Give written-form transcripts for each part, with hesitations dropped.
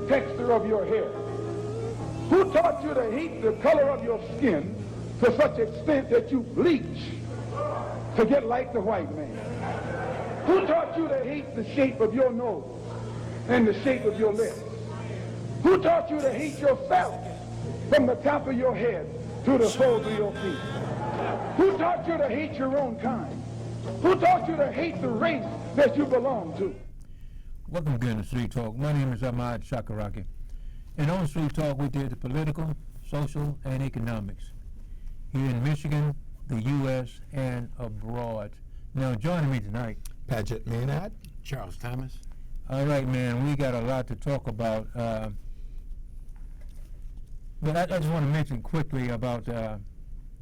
the texture of your hair? Who taught you to hate the color of your skin to such extent that you bleach to get like the white man? Who taught you to hate the shape of your nose and the shape of your lips? Who taught you to hate yourself from the top of your head to the soles of your feet? Who taught you to hate your own kind? Who taught you to hate the race that you belong to? Welcome again to Street Talk. My name is Ahmad Shakaraki. And on Street Talk, we did the political, social, and economics here in Michigan, the U.S., and abroad. Now, joining me tonight, Paget Maynard, Charles Thomas. All right, man, we got a lot to talk about. But I just want to mention quickly about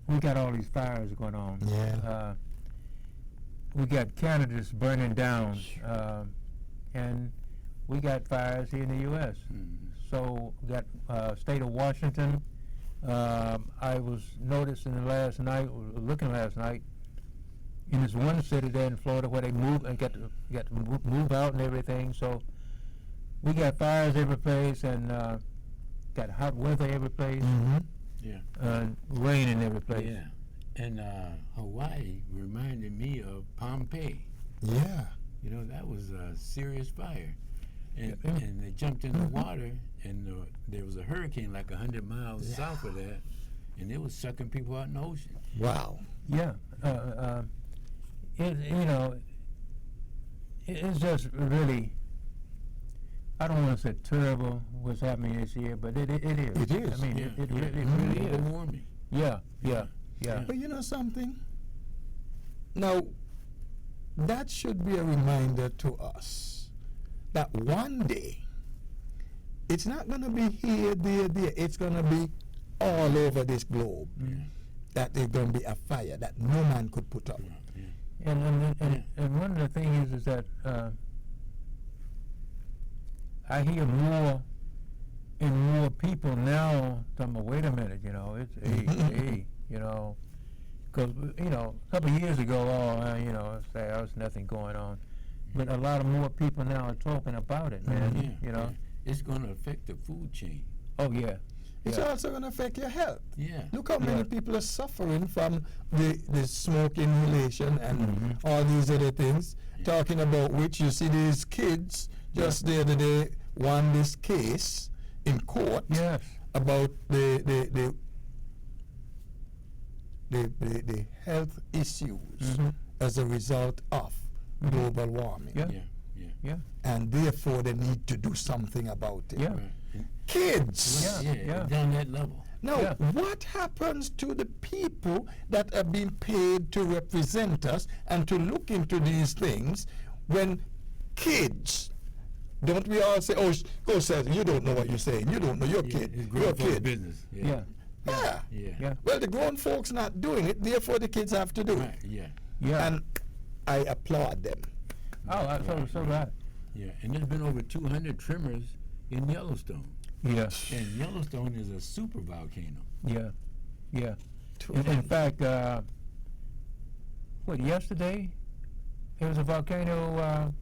we got all these fires going on. Yeah. We got Canada's burning down, and we got fires here in the U.S. So we got state of Washington. I was noticing last night, looking last night, in this one city there in Florida where they moved and got to move out and everything. So we got fires every place and got hot weather every place. Yeah. Rain in every place. Yeah. And Hawaii reminded me of Pompeii. Yeah. You know, that was a serious fire. And, Yeah. and they jumped in the water, and there was a hurricane like 100 miles south of that, and it was sucking people out in the ocean. Wow. Yeah. It's just really, I don't want to say terrible what's happening this year, but it is. It is. I mean, Yeah. it really is. Global warming. Yeah. But you know something? Now, that should be a reminder to us that one day, it's not going to be here, there. It's going to be all over this globe. That there's going to be a fire that no man could put out. And one of the things is that I hear more and more people now talking about, wait a minute, you know, it's hey, you know, because, you know, a couple of years ago, you know, say there was nothing going on. But a lot of more people now are talking about it, man, you know. Yeah. It's going to affect the food chain. Oh, yeah. It's Yeah. also going to affect your health. Yeah. Look how many people are suffering from the smoke inhalation and all these other things. Talking about which, you see these kids just the other day won this case in court Yes. about the health issues as a result of global warming. Yeah. Yeah. And therefore they need to do something about it. Yeah. Right. Kids! Yeah. Down that level. Now, Yeah. what happens to the people that are being paid to represent us and to look into these things when kids, don't we all say, oh, go say, you don't know what you're saying, you don't know, you're a kid, It's you're a grown folks' kid. business. Yeah. Yeah. Yeah. Well, the grown folks not doing it, therefore the kids have to do Right. it. Yeah. Yeah. And I applaud them. Oh, so right. Yeah. And there's been over 200 tremors in Yellowstone. Yeah. And Yellowstone is a super volcano. Yeah. In fact, yesterday? There was a volcano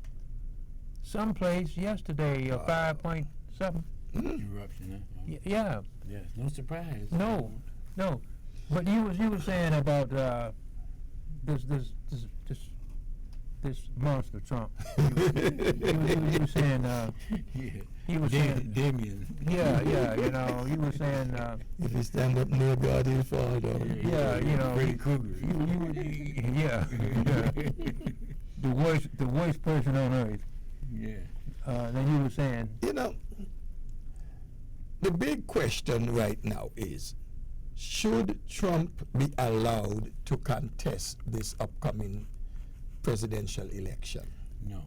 someplace yesterday, 5 point something. Eruption, huh? Yeah. Yeah. No surprise. No. But you were saying about this monster Trump. You were saying he was saying Damien. yeah, you know, you were saying If you stand up near God, he'll fall down. yeah, you know, Freddy Krueger. yeah. The worst person on earth. Yeah. Then you were saying, You know, the big question right now is, should Trump be allowed to contest this upcoming presidential election? No.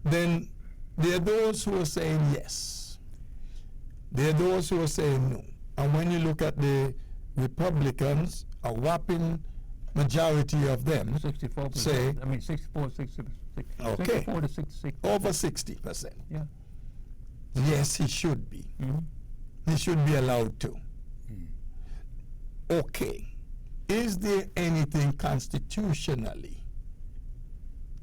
Then there are those who are saying yes. There are those who are saying no. And when you look at the Republicans, a whopping majority of them 64%. say I mean, 64, 66. Okay. 64 to 66. over 60%. Yeah. Yes, he should be. Mm-hmm. He should be allowed to. Okay. Is there anything constitutionally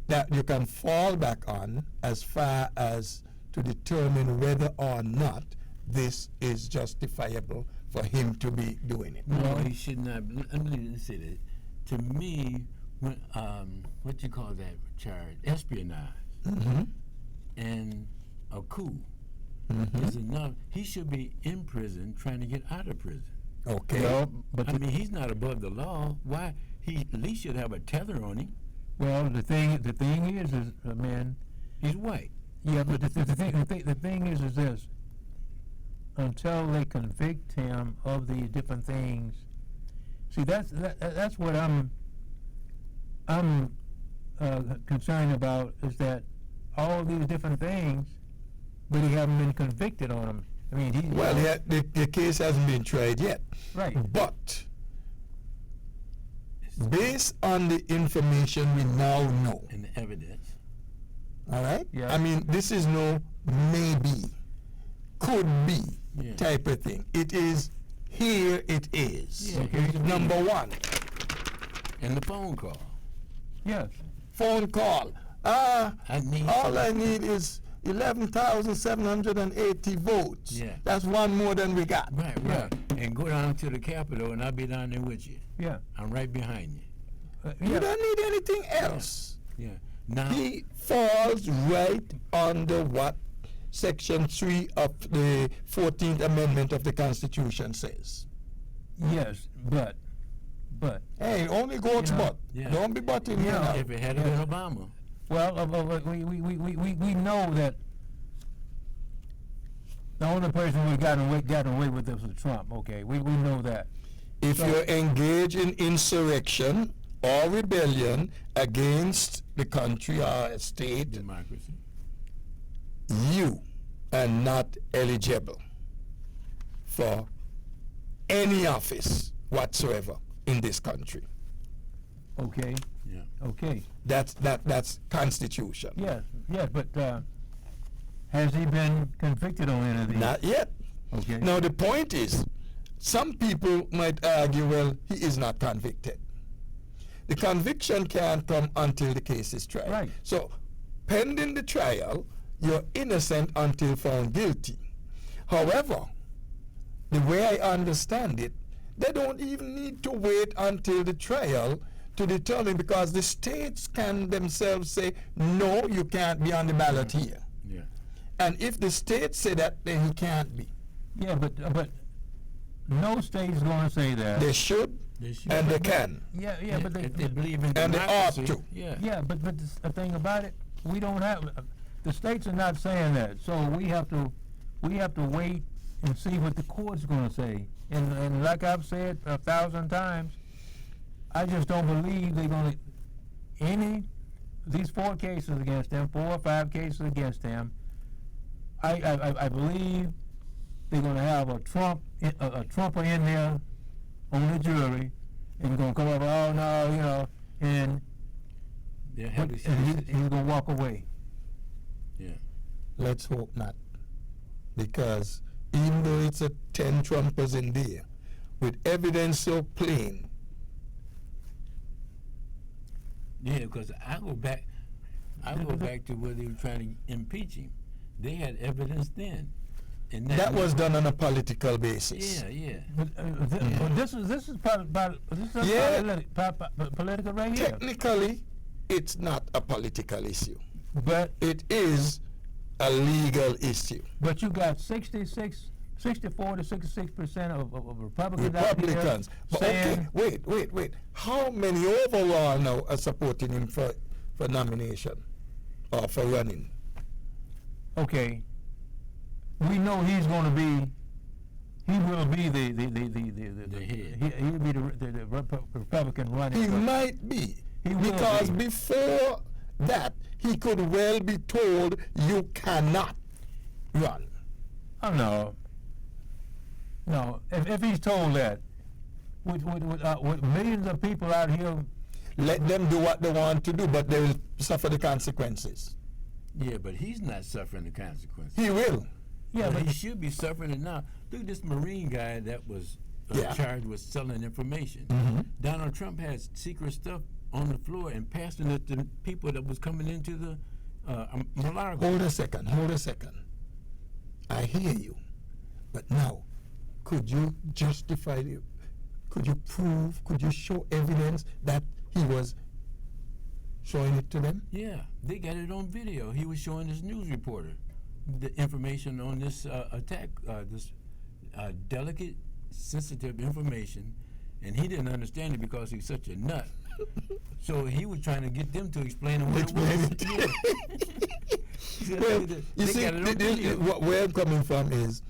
that you can fall back on as far as to determine whether or not this is justifiable for him to be doing it. No, he should not. Let me say that. To me, when what you call that charge? Espionage and a coup is enough. He should be in prison trying to get out of prison. Okay. Well, but I mean, he's not above the law. Why? He at least should have a tether on him. well, the thing is, man. He's white. Yeah, but the thing is this. Until they convict him of these different things, see, that's what I'm concerned about, is that all these different things, but he haven't been convicted on them. I mean, Well, the case hasn't been tried yet. right. But based on the information we now know, And the evidence. all right? Yeah. I mean, this is no maybe, could be type of thing. It is, here it is. Yeah, Okay. Number one, And the phone call. Yes. phone call. I need All I need is 11,780 votes. Yeah. That's one more than we got. Right, Yeah. right. And go down to the Capitol, and I'll be down there with you. Yeah. I'm right behind you. You Yeah. don't need anything else. Yeah. Now, He falls right under what Section 3 of the 14th Amendment of the Constitution says. Yes, but Hey, only goes You know, but. yeah. Don't be butting me now. if it had been Obama, well, we know that the only person who got away with this was Trump. Okay, we know that. If So- you're engaged in insurrection or rebellion against the country or a state, democracy. you are not eligible for any office whatsoever in this country. Okay, Yeah. okay. That's Constitution. Yes, but has he been convicted on any of these? Not yet. Okay. Now the point is, some people might argue, well, he is not convicted. The conviction can't come until the case is tried. Right. So, pending the trial, you're innocent until found guilty. However, the way I understand it, they don't even need to wait until the trial to determine, because the states can themselves say, no, you can't be on the ballot here. Yeah. And if the states say that, then he can't be. Yeah, but no state is going to say that. They should, They should. and they can. Yeah, but if they believe in And they ought democracy, to. Yeah. Yeah, but the thing about it, we don't have, the states are not saying that, so we have to wait and see what the court's going to say. And like I've said 1,000 times, I just don't believe they're going to these 4 cases against them, 4 or 5 cases against them. I believe they're going to have a Trumper in there on the jury, and going to come up, oh no, and They'll have to see. he's going to walk away. Yeah. Let's hope not. Because even though it's a 10 Trumpers in there, with evidence so plain, Yeah, because I go back to where they were trying to impeach him. They had evidence then, and that was done on a political basis. Yeah, yeah. But this is Yeah. political right here. Technically, it's not a political issue. But It is a legal issue. you got 64 to 66% of Republicans out here Republicans. But saying, okay, wait. How many overall now are supporting him for nomination or for running? okay, we know he will be the head. He'll be the Republican running. He but might be. He will Because be. before that, he could well be told, you cannot run. Oh no. If he's told that, with millions of people out here, Let them do what they want to do, but they will suffer the consequences. Yeah, but he's not suffering the consequences. He will. yeah, But but he should be suffering it now. Look at this Marine guy that was Yeah. charged with selling information. Donald Trump has secret stuff on the floor and passing it to people that was coming into the Mar-a-Lago. Hold a second. I hear you. But now, could you justify it? Could you prove, could you show evidence that he was showing it to them? Yeah, they got it on video. He was showing this news reporter the information on this attack, this delicate, sensitive information, and he didn't understand it because he's such a nut. So he was trying to get them to explain what Explain it was. Yeah. Well, They you see, got it on video. where I'm coming from is,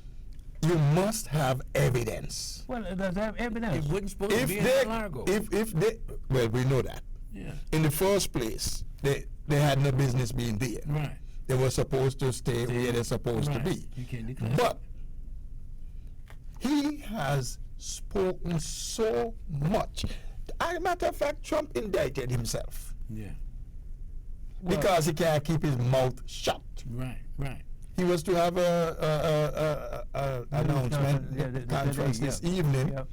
you must have evidence. Well, does that evidence? It wasn't supposed to be in Largo. If they, well, we know that. Yeah. In the first place, they had no business being there. Right. They were supposed to stay where they're supposed to Right. be. You can't declare. But he has spoken so much. As a matter of fact, Trump indicted himself Yeah. because he can't keep his mouth shut. Right. Right. He was to have a announcement, Yeah, the conference day, this yeah. evening. Yeah.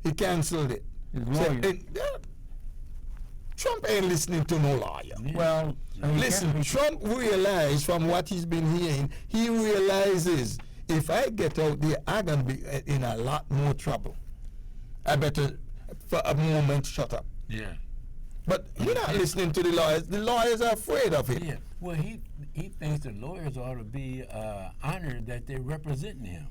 He canceled it. His So, lawyer. Trump ain't listening to no lawyer. Yeah. Well, Listen, Trump realized from what he's been hearing, he realizes if I get out there, I'm going to be in a lot more trouble. I better, for a moment, shut up. Yeah. But he's not listening to the lawyers. The lawyers are afraid of him. Yeah. Well, he thinks the lawyers ought to be honored that they're representing him.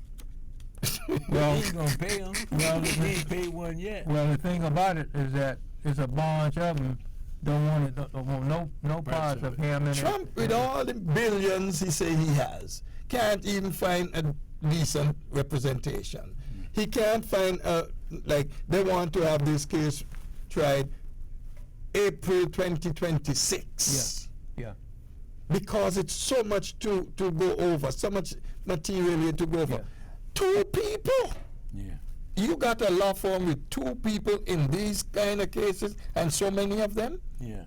Well, He ain't gonna pay him. Well, he ain't paid one yet. well, the thing about it is that it's a bunch of them don't want it, don't want no parts of him in it. Trump, with all the billions he say he has, can't even find a decent representation. He can't find like they want to have this case tried April 2026. Yeah. Because it's so much to go over, so much material to go over. Yeah. 2 people. Yeah. You got a law firm with 2 people in these kind of cases, and so many of them. Yeah.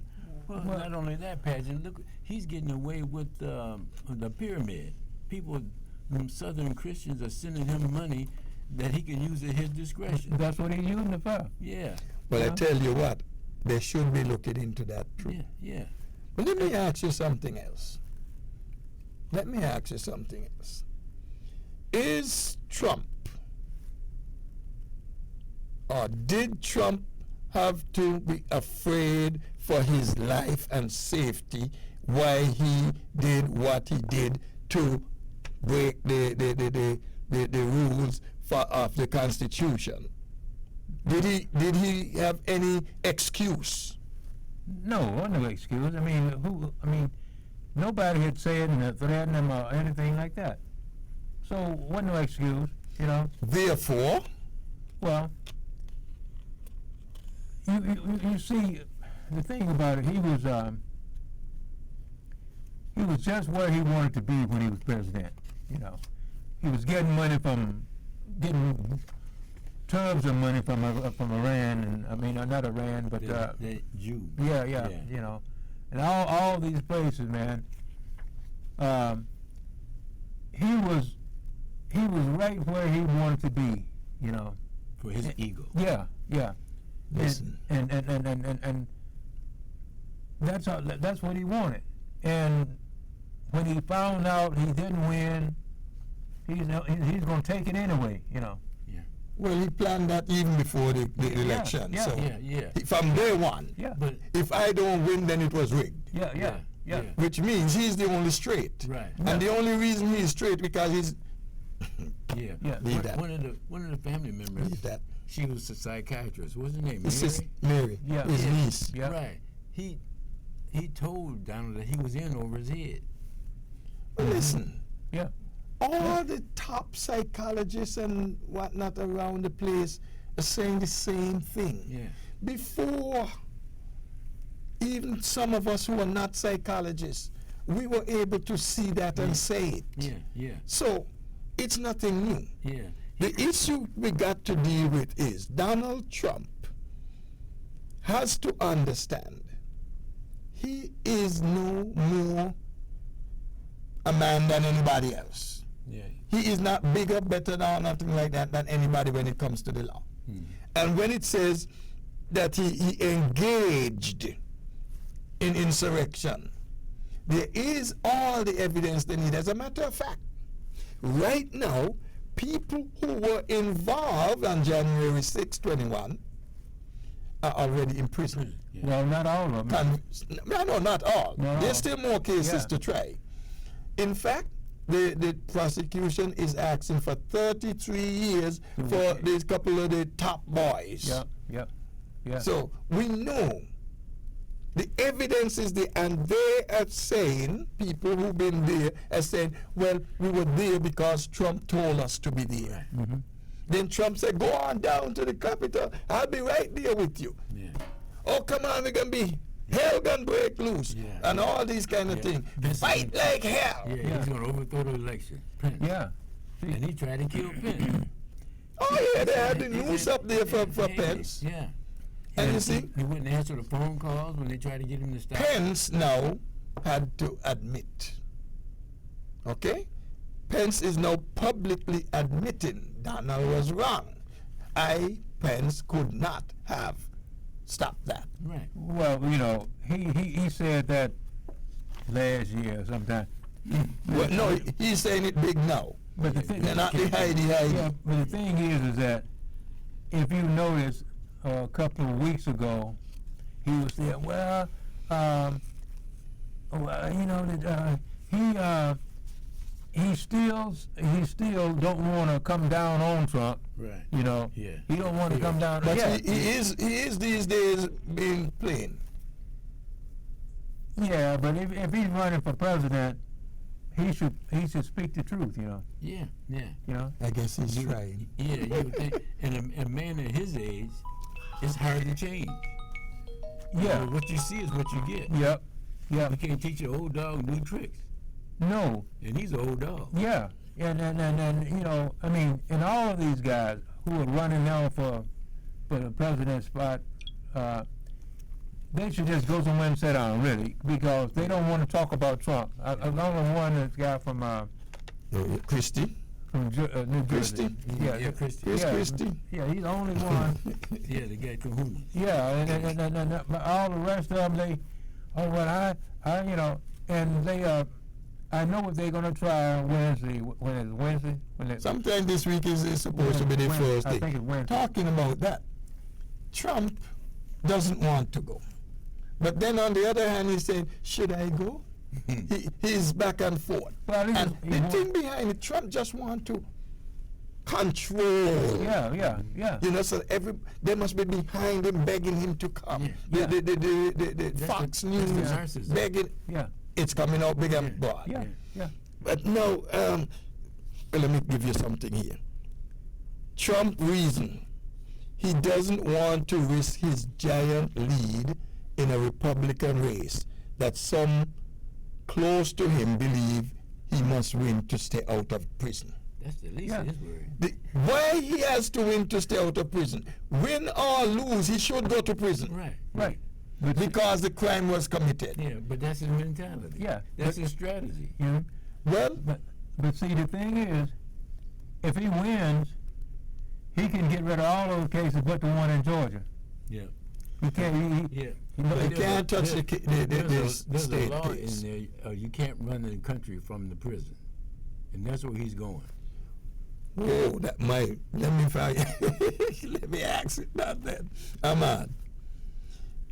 Well, not only that, Pageant. Look, he's getting away with the pyramid. People, Southern Christians, are sending him money that he can use at his discretion. That's what he's using it for. Yeah. But I Yeah. tell you what, they should be looking into that too. Yeah. Yeah. But let me ask you something else. Is Trump, or did Trump have to be afraid for his life and safety why he did what he did to break the rules of the Constitution? Did he have any excuse? No excuse. I mean, nobody had said and threatened him or anything like that. So, wasn't no excuse, you know. Therefore, Well, you see, the thing about it, he was just where he wanted to be when he was president. You know, he was getting tubs of money from Iran, and I mean not Iran, but That Jew. yeah, Yeah. you know, and all these places, man. He was right where he wanted to be, you know. For his ego. Yeah. Listen. And that's what he wanted. And when he found out he didn't win, he's going to take it anyway, you know. well, he planned that even before the election. yeah. So Yeah. from day one, Yeah. But if I don't win, then it was rigged. Yeah. Which means he's the only straight. right. And the only reason he's straight because he's Yeah. Yeah. Leave that. One of the family members. Leave that. She was a psychiatrist. What's her name? His Mary? sister Mary, Yeah. his Yeah. niece. Yeah. Right. He told Donald that he was in over his head. But listen, Yeah. all the top psychologists and whatnot around the place are saying the same thing. Yeah. Before even some of us who are not psychologists, we were able to see that and say it. Yeah. So it's nothing new. Yeah. The issue we got to deal with is Donald Trump has to understand he is no more a man than anybody else. Yeah. He is not bigger, better, or nothing like that than anybody when it comes to the law. And when it says that he engaged in insurrection, there is all the evidence they need. As a matter of fact, right now, people who were involved on January 6, 21 are already in prison. Yeah. Well, not all of them. No, not all. Not There's all. still more cases Yeah. to try. In fact, the prosecution is asking for 33 years for these couple of the top boys. Yeah. So we know the evidence is there, and they are saying, people who've been there are saying, well, we were there because Trump told us to be there. Mm-hmm. Then Trump said, go on down to the Capitol. I'll be right there with you. Yeah. Oh, come on, we're going to be hell gonna break loose. Yeah. And all these kind of Yeah. things. Fight like hell. Yeah, Yeah. he's going to overthrow the election. Pence. Yeah. And he tried to kill Pence. Oh, yeah, they had the news up there for Yeah, Pence. Yeah. And you see, He wouldn't answer the phone calls when they tried to get him to stop. Pence now had to admit. Okay? Pence is now publicly admitting Donald was wrong. Pence, could not have stopped that. Right. Well, you know, he said that last year sometime. Well, no, he's saying it big now. But the thing, They're not the hidey. yeah, but the thing is that if you notice, a couple of weeks ago, he was saying, well, you know that he still don't want to come down on Trump. Right. You know, Yeah. he don't want to come down. But yeah, he is these days being plain. yeah, but if he's running for president, he should speak the truth. You know, Yeah. Yeah. you know. I guess he's trying. Yeah, you would think. And a man at his age, it's hard to change. You Yeah. know, what you see is what you get. Yep. You Yep. can't teach an old dog new tricks. No. And he's an old dog. Yeah, and you know, I mean, and all of these guys who are running now for the president spot, they should just go somewhere and sit down, really, because they don't want to talk about Trump. I know one that's guy from Christie. New Jersey. Christie? Yeah, Christie. Here's Yeah. Christie. Yeah, he's the only one. Yeah, the guy Kahuna. Yeah, and all the rest of them, they, oh, well, I you know, and they, I know what they're going to try on Wednesday. When is it Wednesday? Sometime this week is supposed to be the first I day. think it's Wednesday. Talking about that, Trump doesn't want to go. But then on the other hand, he's saying, should I go? He's back and forth. Well, And he the won't- thing behind it, Trump just want to control. Yeah. You know, so they must be behind him, begging him to come. Yeah. The Fox that's the News narcissism. begging. Yeah. It's coming out big and broad. Yeah. But no, let me give you something here. Trump reason, he doesn't want to risk his giant lead in a Republican race that some close to him believe he must win to stay out of prison. That's the least Yeah. of his worry. Why he has to win to stay out of prison? Win or lose, he should go to prison. Right. But Because the crime was committed. Yeah, but that's his mentality. Yeah, That's but- his strategy. you know, Well, but see, the thing is, if he wins, he can get rid of all those cases but the one in Georgia. Yeah. He can't. Yeah. They There's can't touch the there's a state law case. in there. You can't run the country from the prison, and that's where he's going. Oh, that might. Let me find. Let me ask it about that. Ahmad,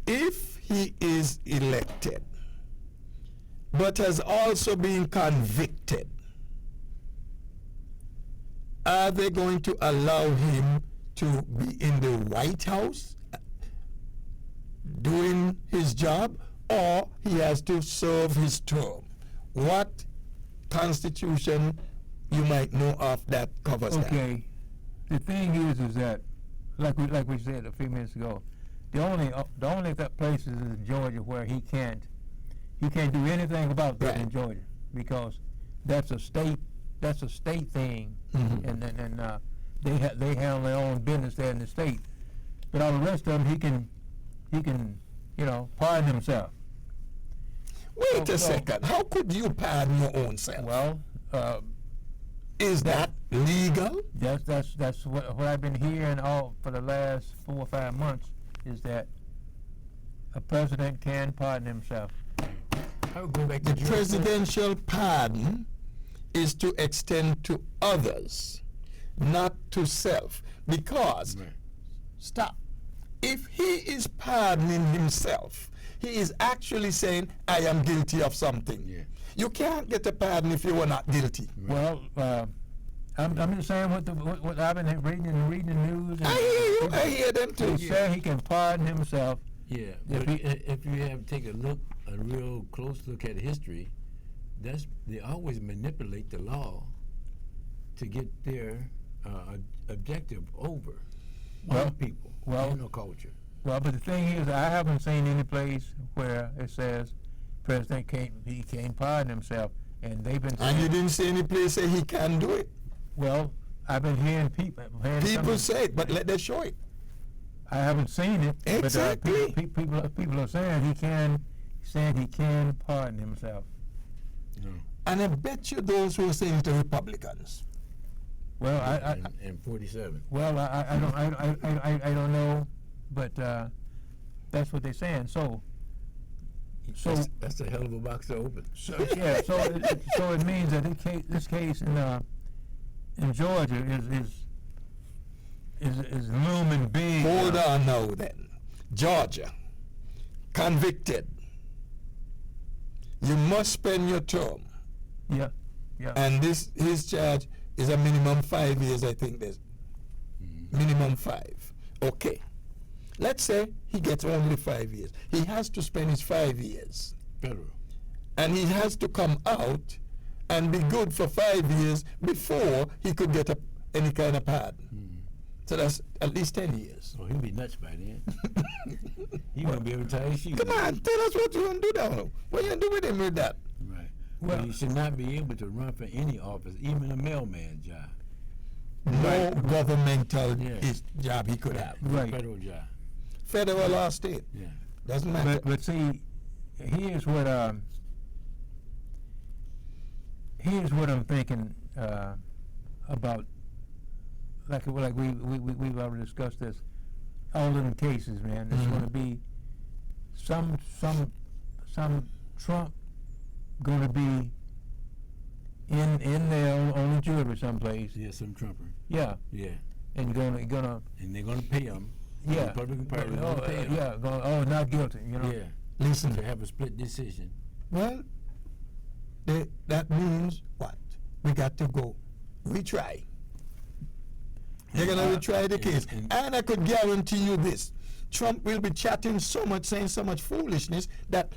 if he is elected, but has also been convicted, are they going to allow him to be in the White House doing his job, or he has to serve his term? What constitution you might know of that covers that? Okay. The thing is that, like we said a few minutes ago, the only places in Georgia where he can't do anything about that in Right. Georgia, because that's a state thing, Mhm. and they handle their own business there in the state. But all the rest of them, he can pardon himself. Wait So- a second. How could you pardon your own self? Well, Is that legal? that's what I've been hearing all for the last 4 or 5 months, is that a president can pardon himself. I would go back to The George presidential pardon is to extend to others, not to self. Because, Right. stop, if he is pardoning himself, he is actually saying, I am guilty of something. Yeah. You can't get a pardon if you were not guilty. Well, I'm just saying what I've been reading the news. And I hear you. I hear them too. He said he can pardon himself. Yeah, If but he- if you have take a real close look at history, they always manipulate the law to get their objective over Well, on people well- and a culture. Well, but the thing is, I haven't seen any place where it says president can't pardon himself, and they've been And you saying, didn't see any place say he can do it. well, I've been hearing people. People say it, but let them show it. I haven't seen it. Exactly. But people are saying he can pardon himself. No. And I bet you those who are saying it are Republicans. Well, And 47. well, I don't know, but that's what they're saying. So That's a hell of a box to open. yeah, so it means that this case in Georgia is looming big. Hold on now then. Georgia, convicted. You must spend your term. Yeah. And his charge is a minimum 5 years, I think there's minimum 5. Okay. Let's say he gets only 5 years. He has to spend his 5 years. Federal. And he has to come out and be good for 5 years before he could get any kind of pardon. So that's at least 10 years. Oh, he'll be nuts by then. He won't be able to tie his shoes. Come on, tell us what you want to do down there. What you going to do with him with that? Right. Well- Well, you should not be able to run for any office, even a mailman job. No governmental Yeah. job he could have. Right. Federal job. Federal or state. Yeah. Doesn't matter. But see, here's what I'm thinking about. Like we've already discussed this. All of them cases, man. There's going to be some Trump going to be in there on the jury someplace. Yeah, some Trumper. Yeah, Yeah. and gonna And they're going to pay him. The yeah. Republican Party is Oh, going to pay him. yeah. Not guilty. You know. Yeah. Listen, To have a split decision. well, that means what? We got to go retry. They're going to retry the case. And I could guarantee you this. Trump will be chatting so much, saying so much foolishness that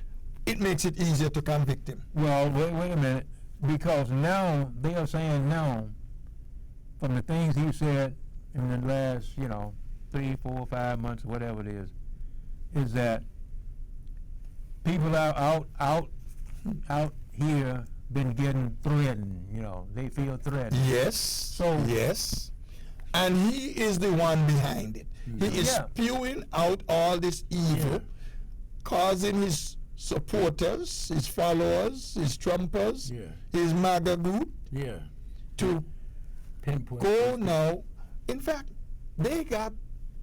it makes it easier to convict him. Well, wait a minute, because now they are saying now, from the things he said in the last, 3, 4, 5 months, whatever it is that people out here been getting threatened. They feel threatened. Yes. Yes. And he is the one behind it. He is Yeah. spewing out all this evil, Yeah. causing his supporters, his followers, his Trumpers, Yeah. his MAGA group Yeah. to Pinpoint. go now. In fact, they got,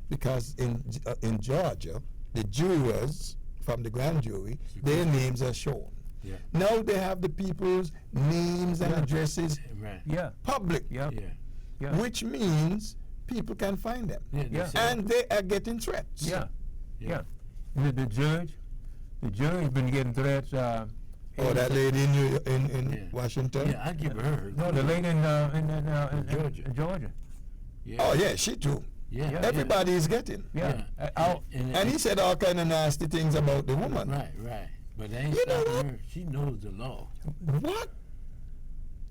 because in Georgia, the jurors from the grand jury, their names are shown. Yeah. Now they have the people's names and Yeah. addresses Right. Yeah, public, yeah, Yeah. yeah, which means people can find them. Yeah. Yeah. And they are getting threats. yeah, Yeah. yeah. The judge been getting threats. Oh, that lady in Yeah. Washington? Yeah, I give her. No, the lady in Georgia. Georgia. Yeah. Oh, yeah, she too. Yeah. Everybody is getting. Yeah. Yeah. And he said all kind of nasty things about the woman. Right. But they ain't You know stopping what? her. She knows the law. What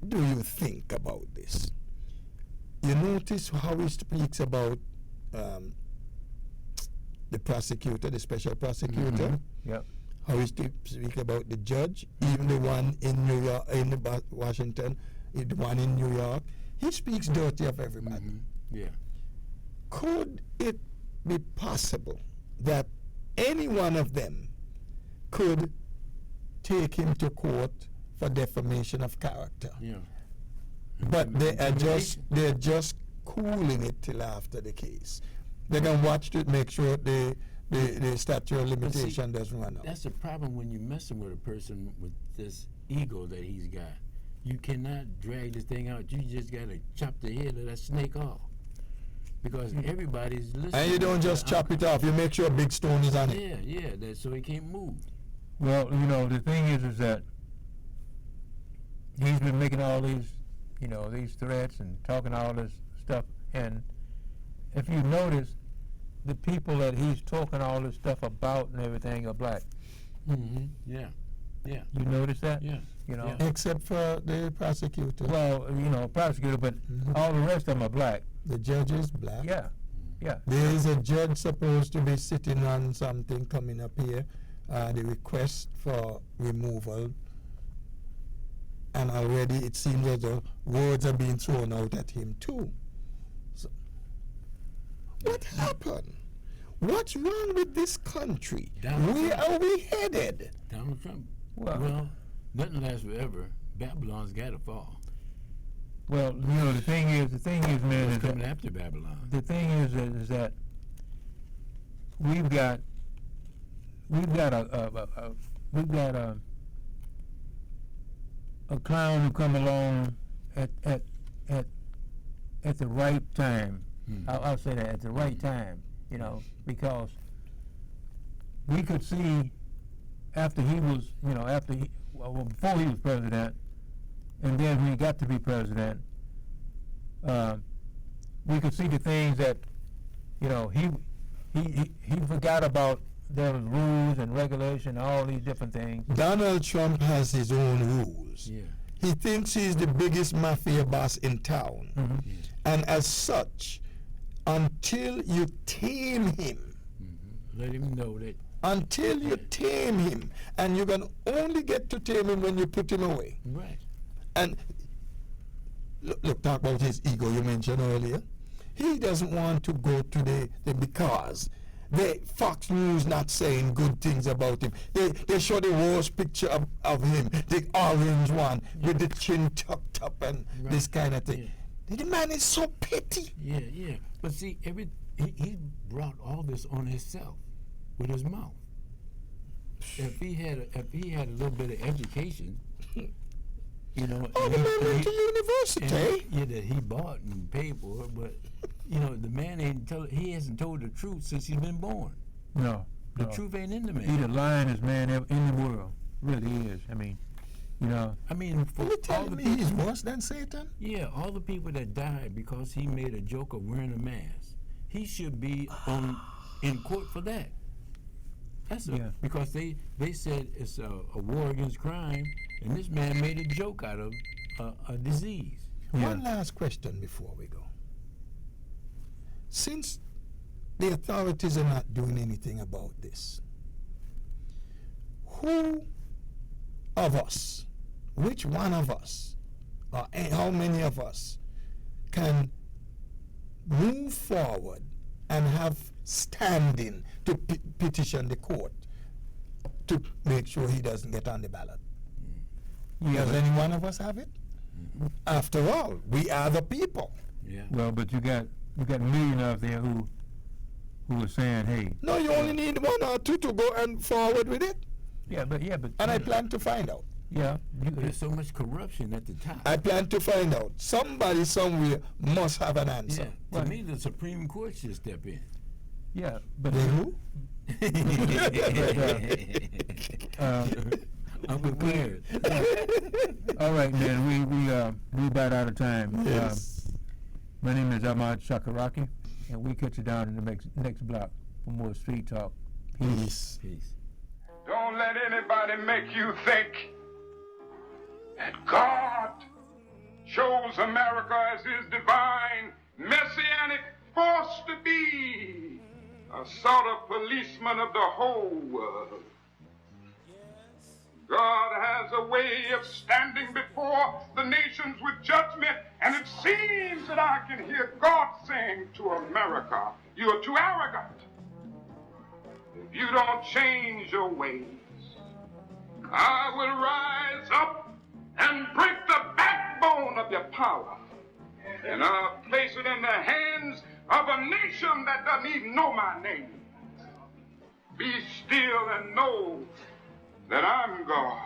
do you think about this? You notice how he speaks about the prosecutor, the special prosecutor, Yep. how he speaks about the judge, even the one in New York, Washington, the one in New York. He speaks dirty of everybody. Yeah. Could it be possible that any one of them could take him to court for defamation of character? Yeah. But they're just cooling it till after the case. They're gonna watch to make sure the statute of limitation doesn't run out. That's the problem when you're messing with a person with this ego that he's got. you cannot drag this thing out. You just got to chop the head of that snake off. Because everybody's listening. And you don't just chop it off. You make sure a big stone is on it. Yeah, that so it can't move. Well, you know, the thing is that he's been making all these, you know, these threats and talking all this stuff. And if you notice, the people that he's talking all this stuff about and everything are black. Mm-hmm. Yeah. You notice that? Yeah. You know? Yeah. Except for the prosecutor. Well, you know, prosecutor, but all the rest of them are black. The judge is black. Yeah. There is a judge supposed to be sitting on something coming up here, the request for removal. And already it seems as though words are being thrown out at him too. So, what happened? What's wrong with this country? Where are we headed? Donald Trump. Well, nothing lasts forever. Babylon's got to fall. Well, you know, the thing is, man, What's is coming that after Babylon? the thing is that we've got a clown who come along at the right time. I'll say that, at the right time, you know, because we could see after he was, you know, before he was president, and then when he got to be president, we could see the things that, you know, he forgot about. There was rules and regulation, all these different things. Donald Trump has his own rules. Yeah. He thinks he's the biggest mafia boss in town. Mm-hmm. And as such, until you tame him, Let him know that. until you tame him, and you can only get to tame him when you put him away. Right. And look, talk about his ego you mentioned earlier. He doesn't want to go to the because the Fox News not saying good things about him. They show the worst picture of him, the orange one with the chin tucked up and this kind of thing. The man is so petty. Yeah. But see, he brought all this on himself with his mouth. If he had a little bit of education, you know. Oh, the man went to university. Yeah, that he bought and paid for it, but you know, the man he hasn't told the truth since he's been born. No. The truth ain't in the man. He's the lyingest man in the world. Really is. I mean, you know. I mean, for You all telling the me people, he's worse than Satan? yeah, all the people that died because he made a joke of wearing a mask, he should be in court for that. That's because they said it's a war against crime, and this man made a joke out of a disease. One last question before we go. Since the authorities are not doing anything about this, who of us, which one of us, or how many of us can move forward and have standing to petition the court to make sure he doesn't get on the ballot? Does any one of us have it? After all, we are the people. Yeah. Well, but you got a million out there who are saying, hey. No, you only need one or two to go and forward with it. But And I plan to find out. yeah. There's so much corruption at the top. I plan to find out. Somebody somewhere must have an answer. To me, the Supreme Court should step in. Yeah, but They who? Uncle Clarence. all right, man. We about out of time. Yes. My name is Ahmad Shakaraki, and we catch you down in the next block for more street talk. Peace. Peace. Don't let anybody make you think that God chose America as his divine messianic force to be a sort of policeman of the whole world. God has a way of standing before the nations with judgment, and it seems that I can hear God saying to America, you are too arrogant. If you don't change your ways, I will rise up and break the backbone of your power, and I'll place it in the hands of a nation that doesn't even know my name. Be still and know that I'm God.